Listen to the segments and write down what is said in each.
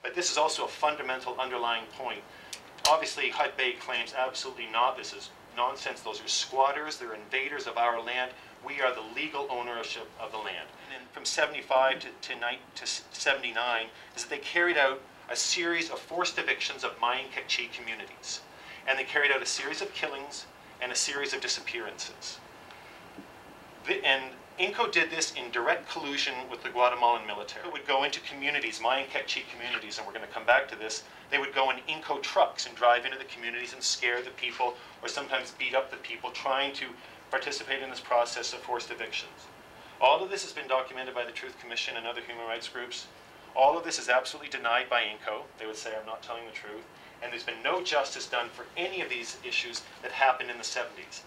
But this is also a fundamental underlying point. Obviously, HudBay claims absolutely not. This is nonsense. Those are squatters. They're invaders of our land. We are the legal ownership of the land. And then from 75 to 79 is that they carried out a series of forced evictions of Mayan Kekchi communities. And they carried out a series of killings and a series of disappearances. And INCO did this in direct collusion with the Guatemalan military. It would go into communities, Mayan Kekchi communities, and we're going to come back to this. They would go in INCO trucks and drive into the communities and scare the people, or sometimes beat up the people, trying to participate in this process of forced evictions. All of this has been documented by the Truth Commission and other human rights groups. All of this is absolutely denied by INCO. They would say, I'm not telling the truth. And there's been no justice done for any of these issues that happened in the 70s.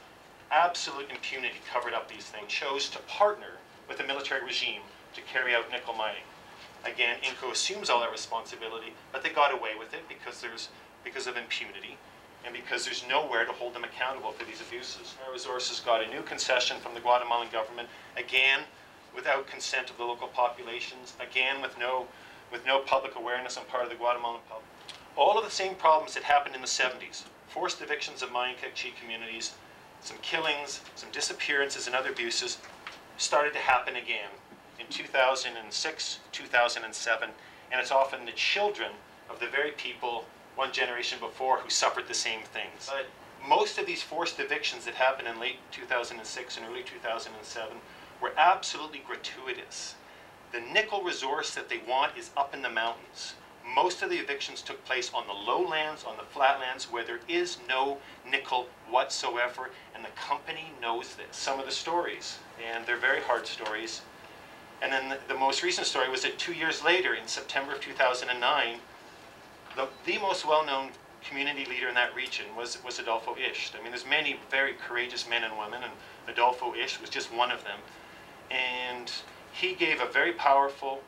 Absolute impunity covered up these things, chose to partner with the military regime to carry out nickel mining. Again, INCO assumes all that responsibility, but they got away with it because of impunity and because there's nowhere to hold them accountable for these abuses. Our resources got a new concession from the Guatemalan government, again without consent of the local populations, again with no public awareness on part of the Guatemalan public. All of the same problems that happened in the 70s, forced evictions of Mayan Kekchi communities, some killings, some disappearances and other abuses, started to happen again in 2006, 2007, and it's often the children of the very people one generation before who suffered the same things. But most of these forced evictions that happened in late 2006 and early 2007 were absolutely gratuitous. The nickel resource that they want is up in the mountains. Most of the evictions took place on the lowlands, on the flatlands, where there is no nickel whatsoever, and the company knows this. Some of the stories, and they're very hard stories. And then the most recent story was that 2 years later, in September of 2009, the most well-known community leader in that region was Adolfo Isht. I mean, there's many very courageous men and women, and Adolfo Isht was just one of them. And he gave a very powerful,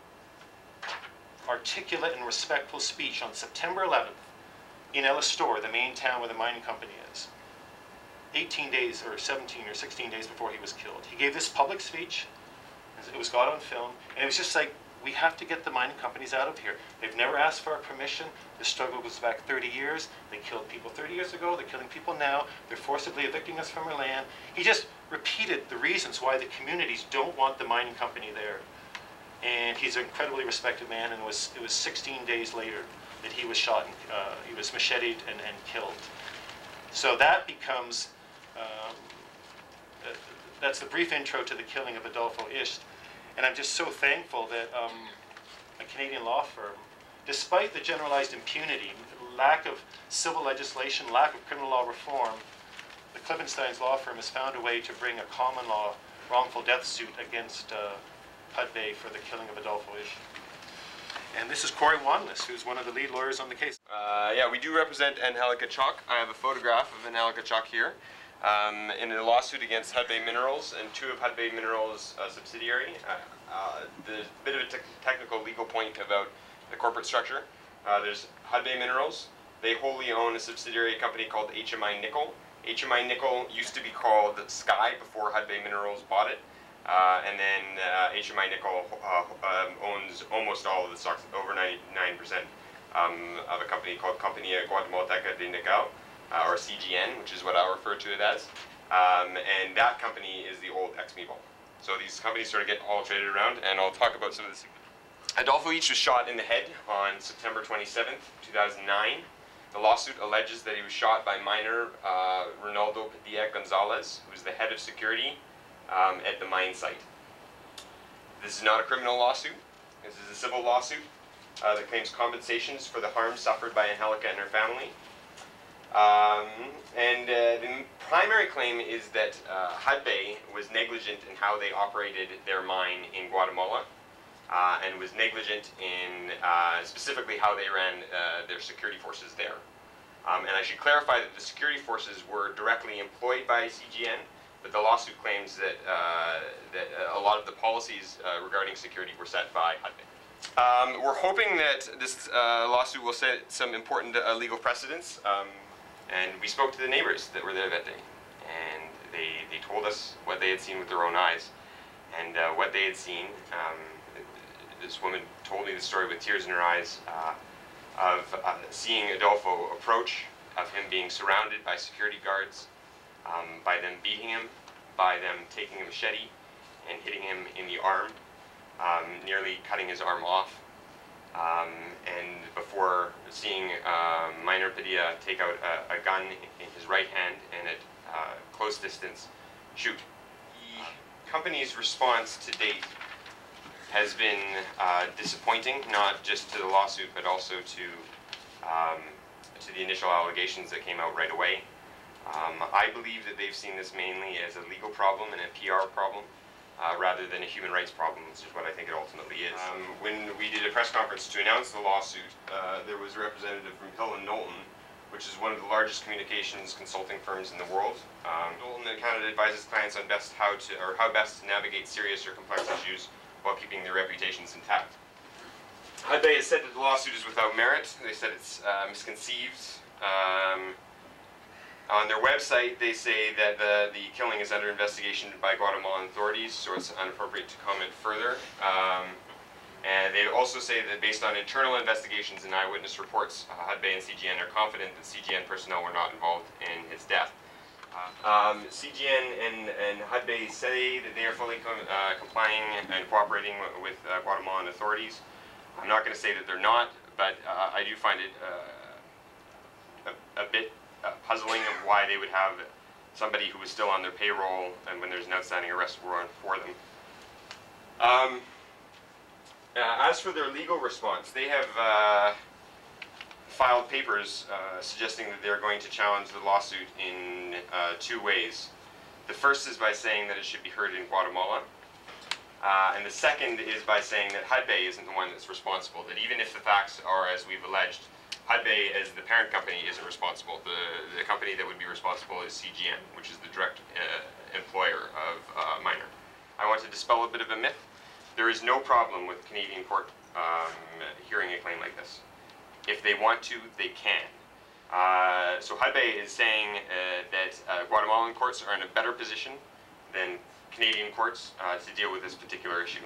articulate and respectful speech on September 11th in El Astor, the main town where the mining company is, 18 days or 17 or 16 days before he was killed. He gave this public speech. It was got on film, and it was just like, we have to get the mining companies out of here. They've never asked for our permission. The struggle goes back 30 years. They killed people 30 years ago. They're killing people now. They're forcibly evicting us from our land. He just repeated the reasons why the communities don't want the mining company there. And he's an incredibly respected man, and it was 16 days later that he was shot, and he was macheted and killed. So that becomes, that's the brief intro to the killing of Adolfo Isht. And I'm just so thankful that a Canadian law firm, despite the generalized impunity, lack of civil legislation, lack of criminal law reform, the Klippensteins law firm has found a way to bring a common law wrongful death suit against HudBay for the killing of Adolfo Isht. And this is Cory Wanless, who's one of the lead lawyers on the case. Yeah, we do represent Angelica Choc. I have a photograph of Angelica Choc here. In a lawsuit against HudBay Minerals and two of HudBay Minerals' subsidiary. There's a bit of a technical legal point about the corporate structure. There's HudBay Minerals. They wholly own a subsidiary company called HMI Nickel. HMI Nickel used to be called Sky before HudBay Minerals bought it. And then HMI Nickel owns almost all of the stocks, over 99% of a company called Compañía Guatemalteca de Nickel. Or CGN, which is what I refer to it as, and that company is the old ex-Meebol. So these companies sort of get all traded around, and I'll talk about some of this. Adolfo Isht was shot in the head on September 27th, 2009. The lawsuit alleges that he was shot by miner Ronaldo Padilla Gonzalez, who is the head of security at the mine site. This is not a criminal lawsuit. This is a civil lawsuit that claims compensations for the harm suffered by Angelica and her family. The primary claim is that HudBay was negligent in how they operated their mine in Guatemala, and was negligent in specifically how they ran their security forces there. And I should clarify that the security forces were directly employed by CGN, but the lawsuit claims that, a lot of the policies regarding security were set by HudBay. We're hoping that this lawsuit will set some important legal precedents. And we spoke to the neighbors that were there that day, and they told us what they had seen with their own eyes. And what they had seen, this woman told me the story with tears in her eyes. of seeing Adolfo approach, of him being surrounded by security guards, by them beating him, by them taking a machete and hitting him in the arm, nearly cutting his arm off, and before seeing Minor Padilla take out a gun in his right hand and at close distance shoot. The company's response to date has been disappointing, not just to the lawsuit, but also to the initial allegations that came out right away. I believe that they've seen this mainly as a legal problem and a PR problem, rather than a human rights problem, which is what I think it ultimately is. When we did a press conference to announce the lawsuit, there was a representative from Hill & Knowlton, which is one of the largest communications consulting firms in the world. Knowlton in Canada advises clients on how best to navigate serious or complex issues while keeping their reputations intact. HudBay has said that the lawsuit is without merit. They said it's misconceived. On their website, they say that the killing is under investigation by Guatemalan authorities, so it's inappropriate to comment further. And they also say that based on internal investigations and eyewitness reports, HudBay and CGN are confident that CGN personnel were not involved in his death. CGN and HudBay say that they are fully complying and cooperating with Guatemalan authorities. I'm not going to say that they're not, but I do find it a bit puzzling of why they would have somebody who was still on their payroll and when there's an outstanding arrest warrant for them. As for their legal response, they have filed papers suggesting that they're going to challenge the lawsuit in two ways. The first is by saying that it should be heard in Guatemala, and the second is by saying that HudBay isn't the one that's responsible, that even if the facts are as we've alleged, HudBay, as the parent company, isn't responsible. The company that would be responsible is CGN, which is the direct employer of Minor. I want to dispel a bit of a myth. There is no problem with Canadian court hearing a claim like this. If they want to, they can. So HudBay is saying that Guatemalan courts are in a better position than Canadian courts to deal with this particular issue.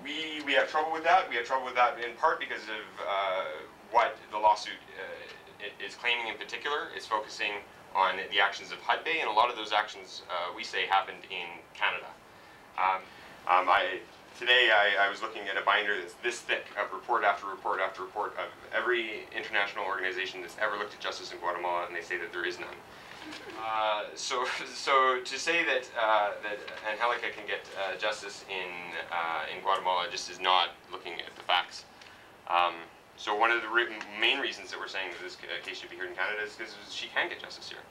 We have trouble with that. We have trouble with that in part because of what the lawsuit is claiming in particular. It's focusing on the actions of HudBay, and a lot of those actions we say happened in Canada. Today I was looking at a binder that's this thick of report after report after report of every international organization that's ever looked at justice in Guatemala, and they say that there is none. So to say that Angelica can get justice in Guatemala just is not looking at the facts. So one of the main reasons that we're saying that this case should be heard in Canada is because she can get justice here.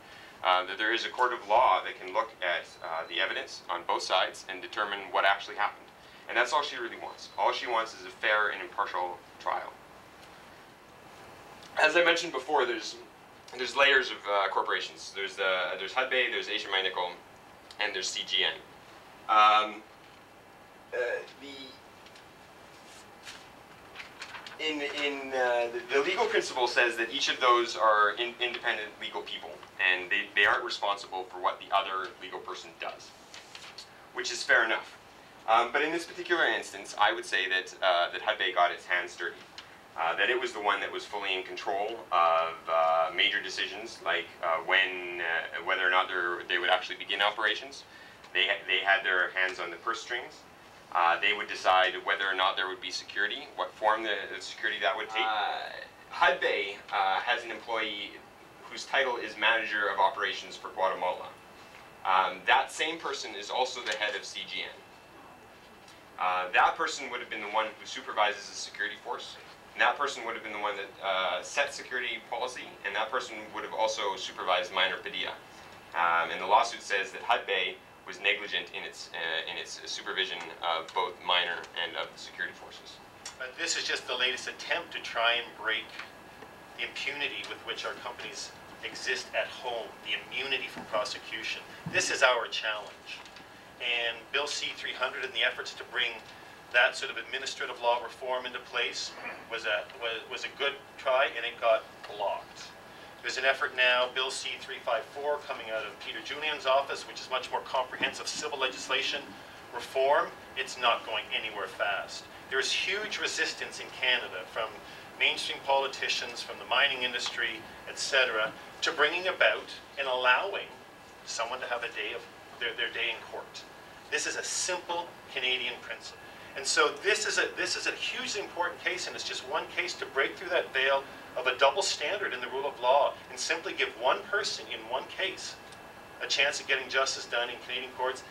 That there is a court of law that can look at the evidence on both sides and determine what actually happened. And that's all she really wants. All she wants is a fair and impartial trial. As I mentioned before, there's layers of corporations. There's HudBay, there's Asia Nickel, and there's CGN. The legal principle says that each of those are independent legal people, and they aren't responsible for what the other legal person does, which is fair enough. But in this particular instance, I would say that HudBay got its hands dirty. That it was the one that was fully in control of major decisions, like whether or not they would actually begin operations. They had their hands on the purse strings. They would decide whether or not there would be security, what form the security that would take. HudBay has an employee whose title is Manager of Operations for Guatemala. That same person is also the head of CGN. That person would have been the one who supervises the security force. And that person would have been the one that set security policy, and that person would have also supervised Minor Padilla. And the lawsuit says that HudBay was negligent in its supervision of both Minor and of the security forces. But this is just the latest attempt to try and break the impunity with which our companies exist at home, the immunity from prosecution. This is our challenge. And Bill C-300 and the efforts to bring that sort of administrative law reform into place was a good try, and it got blocked. There's an effort now, Bill C-354, coming out of Peter Julian's office, which is much more comprehensive civil legislation, reform, it's not going anywhere fast. There's huge resistance in Canada from mainstream politicians, from the mining industry, etc., to bringing about and allowing someone to have a day of their day in court. This is a simple Canadian principle. And so this is a hugely important case, and it's just one case to break through that veil of a double standard in the rule of law and simply give one person in one case a chance of getting justice done in Canadian courts.